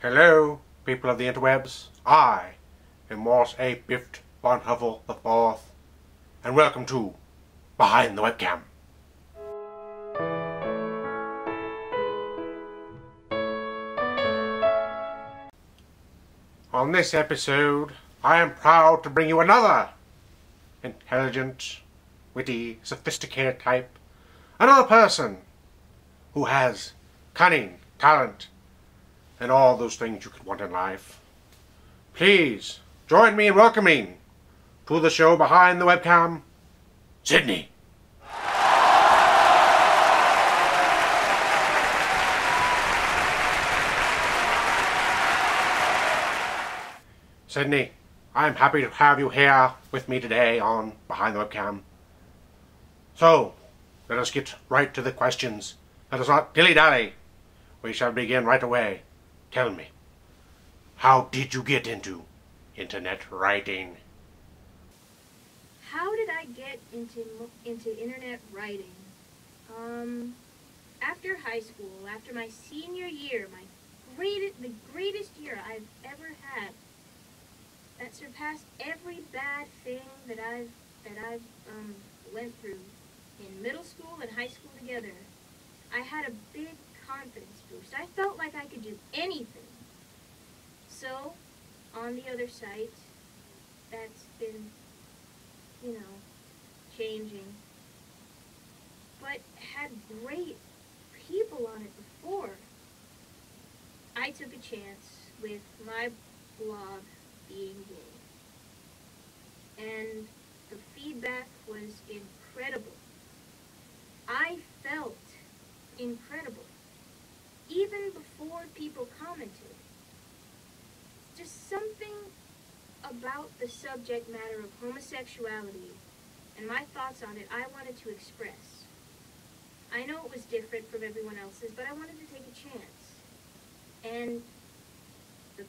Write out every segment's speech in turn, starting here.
Hello, people of the interwebs. I am Wallace A. Bift von Huffle IV, and welcome to Behind the Webcam. On this episode, I am proud to bring you another intelligent, witty, sophisticated type. Another person who has cunning, talent, and all those things you could want in life. Please join me in welcoming to the show Behind the Webcam, Sydney. Sydney, I'm happy to have you here with me today on Behind the Webcam. So, let us get right to the questions. Let us not dilly-dally. We shall begin right away. Tell me, how did you get into internet writing? How did I get into internet writing? After high school, after my senior year, the greatest year I've ever had, that surpassed every bad thing that I've went through in middle school and high school together. I had a big confidence boost. I felt like I could do anything. So, on the other site, that's been, changing, but had great people on it before. I took a chance with my blog being gay, and the feedback was incredible. I felt incredible, even before people commented. Just something about the subject matter of homosexuality and my thoughts on it I wanted to express. I know it was different from everyone else's, but I wanted to take a chance. And the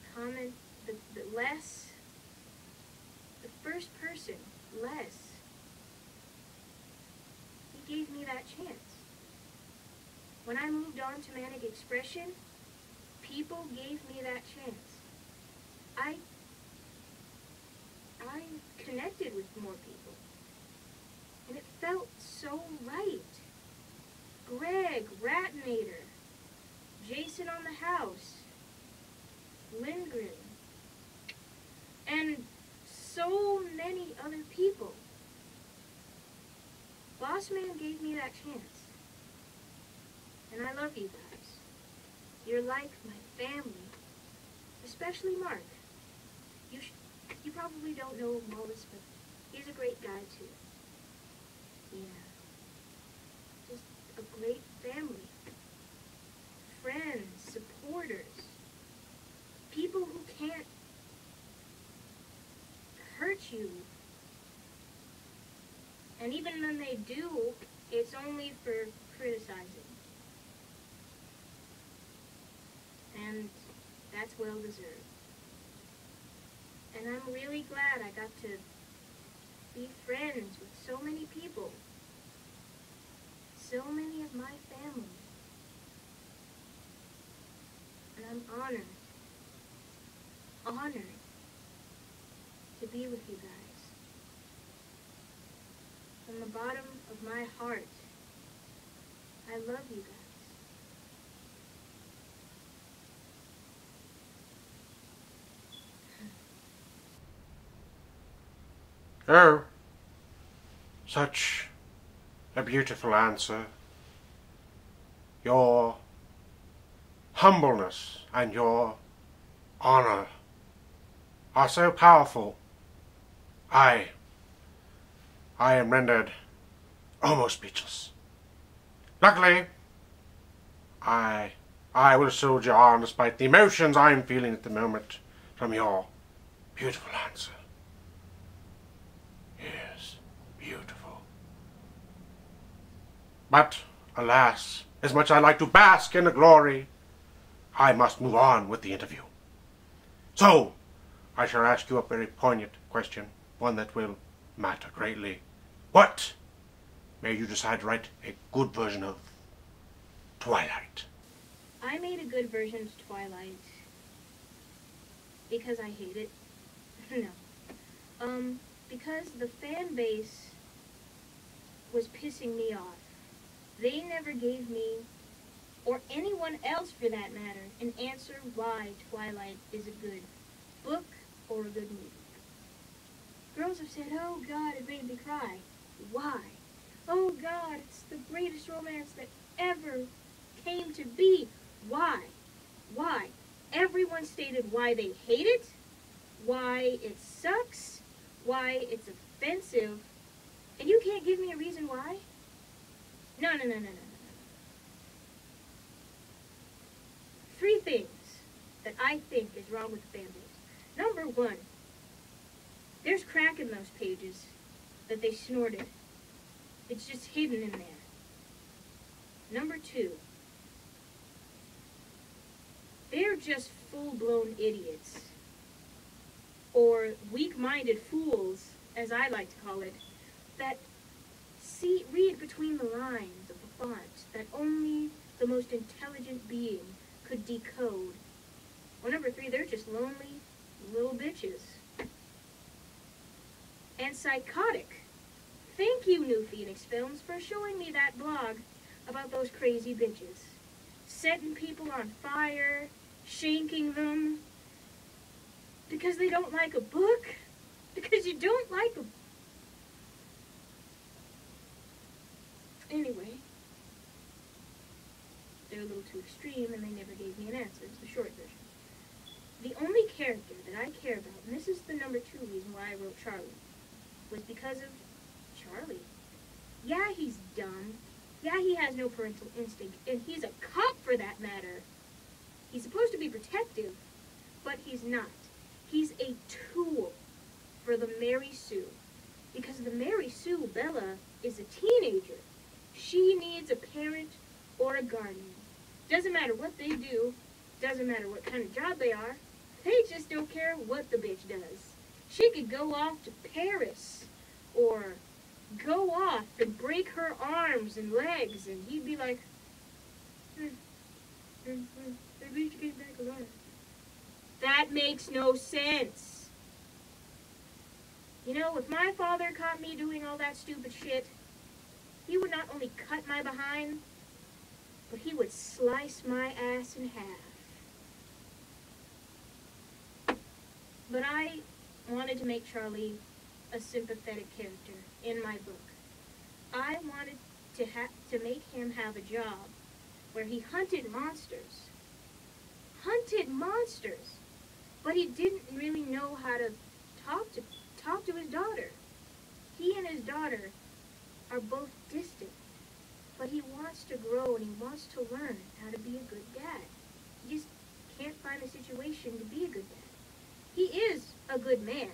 first person, Les, he gave me that chance. When I moved on to Manic Expression, people gave me that chance. I connected with more people, and it felt so right. Greg, Ratinator, Jason on the House, Lindgren, and so many other people. Bossman gave me that chance, and I love you guys. You're like my family, especially Mark. You probably don't know Wallace, but he's a great guy too. Yeah. Just a great family. Friends, supporters. People who can't hurt you. And even when they do, it's only for criticizing. And that's well deserved. And I'm really glad I got to be friends with so many people. So many of my family. And I'm honored to be with you guys. From the bottom of my heart, I love you guys. Oh, such a beautiful answer. Your humbleness and your honor are so powerful. I am rendered almost speechless. Luckily, I will soldier on despite the emotions I am feeling at the moment from your beautiful answer. Yes, beautiful. But, alas, as much as I like to bask in the glory, I must move on with the interview. So, I shall ask you a very poignant question, one that will matter greatly. What made you decide to write a good version of Twilight? I made a good version of Twilight because I hate it. No. Because the fan base was pissing me off. They never gave me, or anyone else for that matter, an answer why Twilight is a good book or a good movie. Girls have said, oh God, it made me cry. Why? Oh God, it's the greatest romance that ever came to be. Why? Why? Everyone stated why they hate it, why it sucks, why it's offensive, and you can't give me a reason why? No. 3 things that I think is wrong with the fan base. Number 1, there's crack in those pages that they snorted. It's just hidden in there. Number 2, they're just full-blown idiots, or weak-minded fools, as I like to call it, that read between the lines of the font that only the most intelligent being could decode. Or number 3, they're just lonely little bitches. And psychotic. Thank you, New Phoenix Films, for showing me that blog about those crazy bitches. Setting people on fire, shanking them, because they don't like a book? Because you don't like a... Anyway, they're a little too extreme and they never gave me an answer. It's the short version. The only character that I care about, and this is the number 2 reason why I wrote Charlie, was because of Charlie. Yeah, he's dumb. Yeah, he has no parental instinct, and he's a cop for that matter. He's supposed to be protective, but he's not. He's a tool for the Mary Sue. Because the Mary Sue, Bella, is a teenager. She needs a parent or a guardian. Doesn't matter what they do, doesn't matter what kind of job they are, they just don't care what the bitch does. She could go off to Paris, or go off and break her arms and legs, and he'd be like, at least you get back alive. That makes no sense. You know, if my father caught me doing all that stupid shit, he would not only cut my behind, but he would slice my ass in half. But I wanted to make Charlie a sympathetic character in my book. I wanted to make him have a job where he hunted monsters. Hunted monsters! But he didn't really know how to talk to his daughter. He and his daughter are both distant, but he wants to grow and he wants to learn how to be a good dad. He just can't find a situation to be a good dad. He is a good man,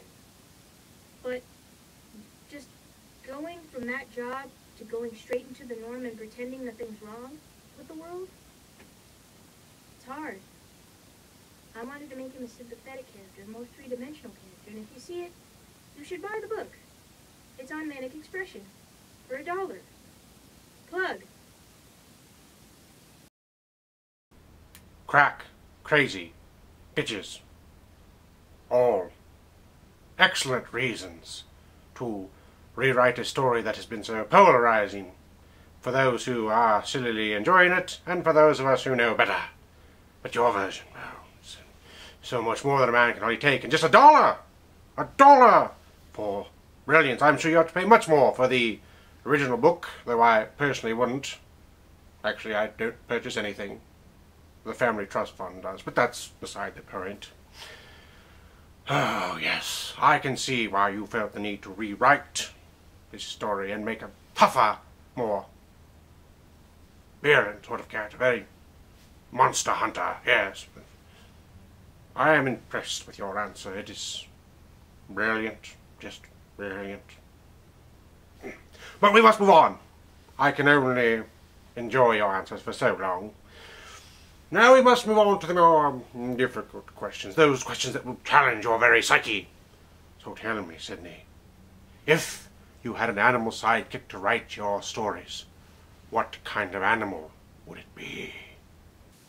but just going from that job to going straight into the norm and pretending nothing's wrong with the world, it's hard. I wanted to make him a sympathetic character, a more three-dimensional character, and if you see it, you should buy the book. It's on Manic Expression for $1. Plug. Crack, crazy, bitches. All excellent reasons to rewrite a story that has been so polarizing for those who are sillily enjoying it and for those of us who know better. But your version, well, it's so much more than a man can only take, and just $1! $1 for brilliance. I'm sure you have to pay much more for the original book, though I personally wouldn't. Actually, I don't purchase anything. The Family Trust Fund does, but that's beside the point. Oh, yes, I can see why you felt the need to rewrite this story and make a tougher, more virulent sort of character. Very monster hunter, yes. But I am impressed with your answer. It is brilliant, just brilliant. But we must move on. I can only enjoy your answers for so long. Now we must move on to the more difficult questions, those questions that will challenge your very psyche. So tell me, Sydney, if you had an animal sidekick to write your stories, what kind of animal would it be?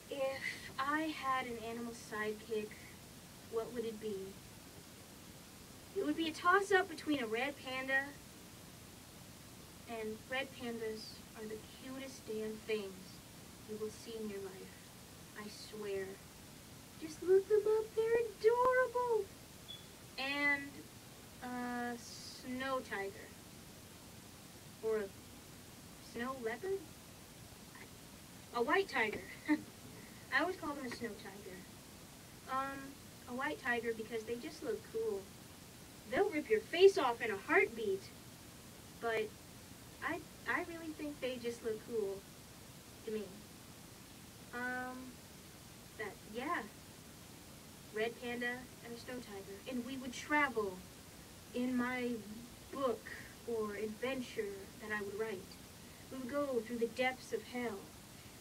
If I had an animal sidekick, what would it be? It would be a toss-up between a red panda, and red pandas are the cutest damn things you will see in your life. I swear. Just look them up, they're adorable. And a snow tiger. Or a snow leopard? A white tiger. I always call them a snow tiger. A white tiger because they just look cool. They'll rip your face off in a heartbeat. But I really think they just look cool to me. Yeah. Red panda and a snow tiger. And we would travel in my book or adventure that I would write. We would go through the depths of hell.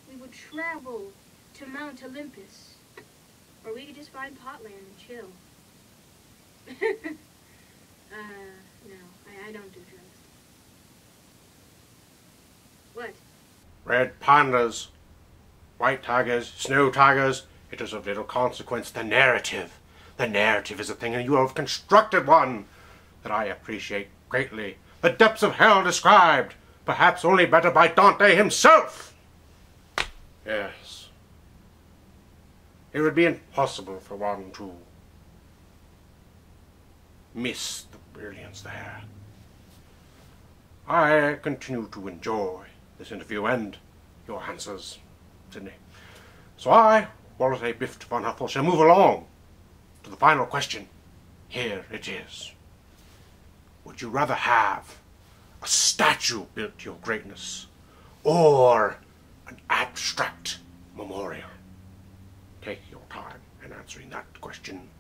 We would travel to Mount Olympus. Or we could just find Potland and chill. No, I don't do drugs. What? Red pandas, white tigers, snow tigers, it is of little consequence. The narrative. The narrative is a thing, and you have constructed one that I appreciate greatly. The depths of hell described, perhaps only better by Dante himself. Yes. It would be impossible for one to miss the brilliance there. I continue to enjoy this interview and your answers, Sydney. So I, Wallace A. Biff von Huffle, shall move along to the final question. Here it is. Would you rather have a statue built to your greatness or an abstract memorial? Take your time in answering that question.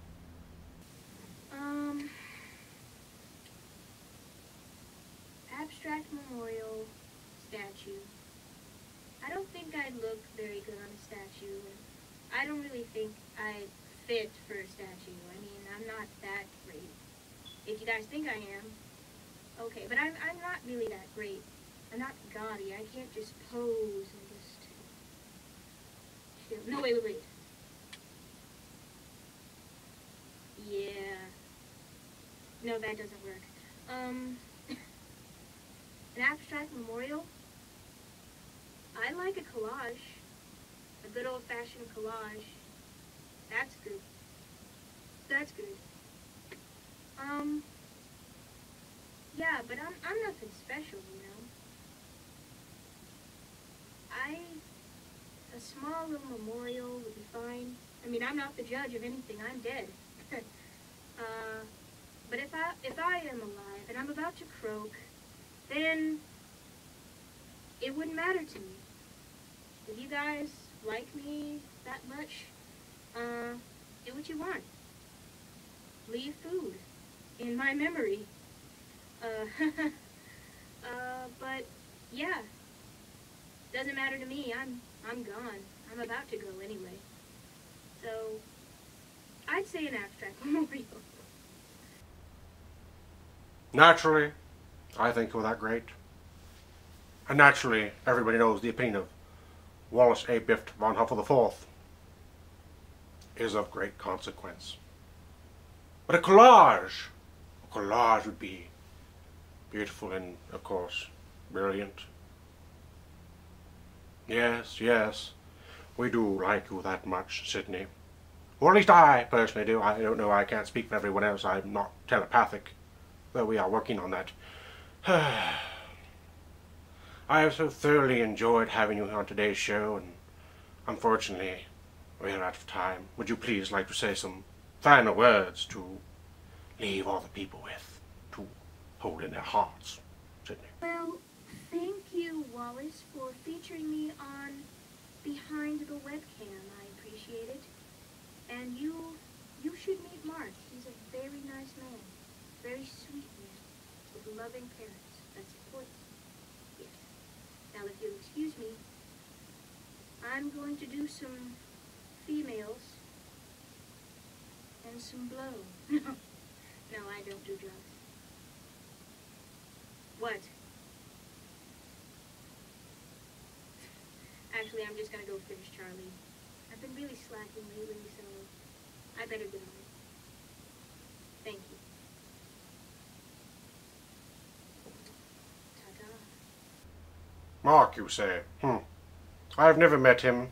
Abstract memorial statue. I don't think I'd look very good on a statue, and I don't really think I'd fit for a statue. I mean, I'm not that great. If you guys think I am, okay, but I'm not really that great. I'm not gaudy. I can't just pose and just chill. No, wait. Yeah. No, that doesn't work. An abstract memorial? I like a collage. A good old-fashioned collage. That's good. That's good. Yeah, but I'm nothing special, you know. A small little memorial would be fine. I mean, I'm not the judge of anything. I'm dead. But if I am alive and I'm about to croak, then it wouldn't matter to me. If you guys like me that much, do what you want. Leave food in my memory. But yeah, doesn't matter to me. I'm gone. I'm about to go anyway. So I'd say an abstract memorial. Naturally, I think you're that great. And naturally, everybody knows the opinion of Wallace A. Biff von Huffle IV is of great consequence. But a collage would be beautiful and, of course, brilliant. Yes, we do like you that much, Sydney. Or at least I personally do. I don't know, I can't speak for everyone else. I'm not telepathic, though we are working on that. I have so thoroughly enjoyed having you on today's show, and unfortunately, we're out of time. Would you please like to say some final words to leave all the people with, to hold in their hearts, Sydney? Well, thank you, Wallace, for featuring me on Behind the Webcam. I appreciate it. And you should meet Mark. He's a very nice man. Very sweet man. With loving parents. That's important. Yes. Now, if you'll excuse me, I'm going to do some females and some blow. No, I don't do drugs. What? Actually, I'm just gonna go finish Charlie. I've been really slacking lately, so I better get on. Mark, you say? I've never met him.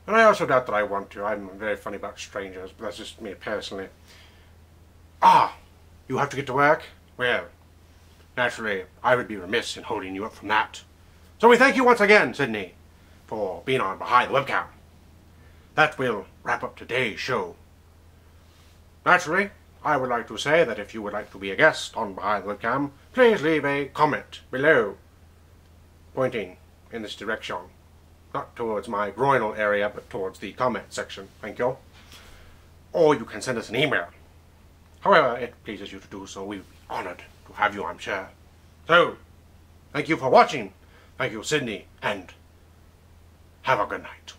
And I also doubt that I want to. I'm very funny about strangers, but that's just me personally. Ah! You have to get to work? Well, naturally, I would be remiss in holding you up from that. So we thank you once again, Sydney, for being on Behind the Webcam. That will wrap up today's show. Naturally, I would like to say that if you would like to be a guest on Behind the Webcam, please leave a comment below, pointing in this direction. Not towards my groinal area, but towards the comment section. Thank you. Or you can send us an email. However it pleases you to do so, we would be honored to have you, I'm sure. So, thank you for watching. Thank you, Sydney, and have a good night.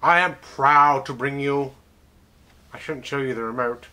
I am proud to bring you... I shouldn't show you the remote.